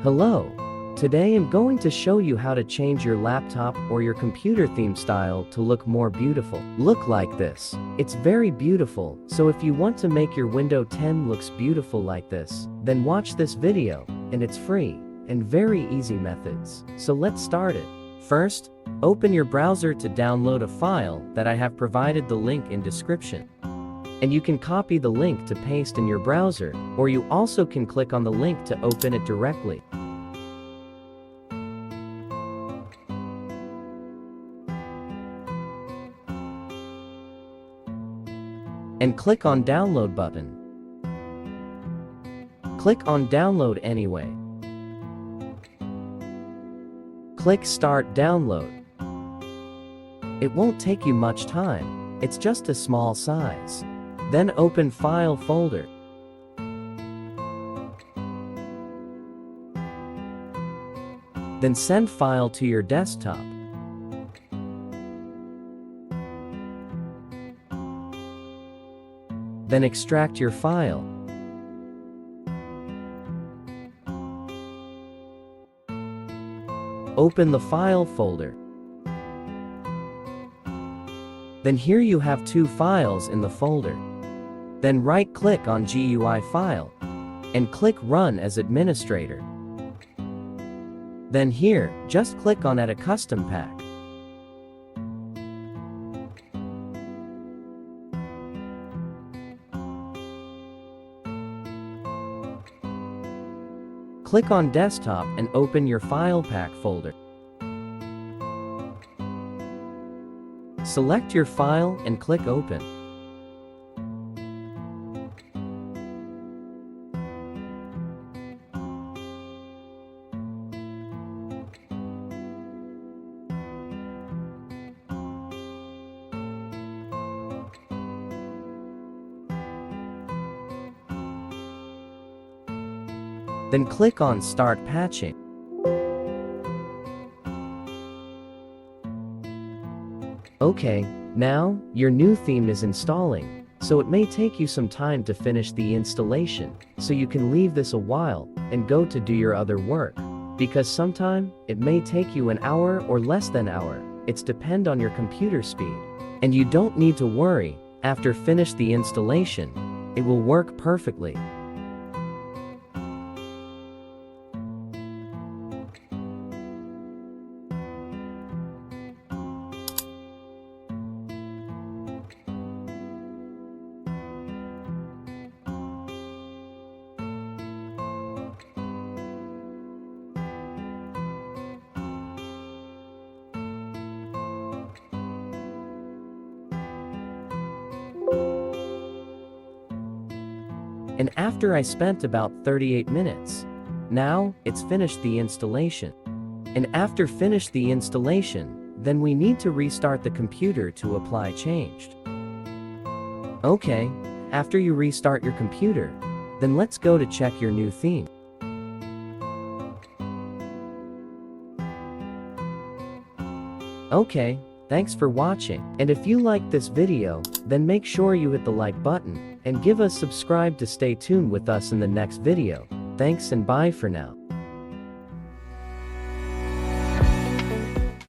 Hello. Today I'm going to show you how to change your laptop or your computer theme style to look more beautiful. Look like this. It's very beautiful, so if you want to make your Windows 10 looks beautiful like this, then watch this video, and it's free, and very easy methods. So let's start it. First, open your browser to download a file that I have provided the link in description. And you can copy the link to paste in your browser, or you also can click on the link to open it directly. And click on download button. Click on download anyway. Click start download. It won't take you much time, it's just a small size. Then open file folder. Then send file to your desktop. Then extract your file. Open the file folder. Then here you have two files in the folder. Then right-click on GUI file and click Run as administrator. Then here, just click on Add a custom pack. Click on Desktop and open your File Pack folder. Select your file and click Open. Then click on Start Patching. Okay, now, your new theme is installing, so it may take you some time to finish the installation, so you can leave this a while and go to do your other work. Because sometime, it may take you an hour or less than an hour, it's depend on your computer speed. And you don't need to worry, after finish the installation, it will work perfectly. And after I spent about 38 minutes. Now, it's finished the installation. And after finish the installation, then we need to restart the computer to apply changed. Okay, after you restart your computer, then let's go to check your new theme. Okay, thanks for watching, and if you liked this video, then make sure you hit the like button, and give us subscribe to stay tuned with us in the next video. Thanks and bye for now.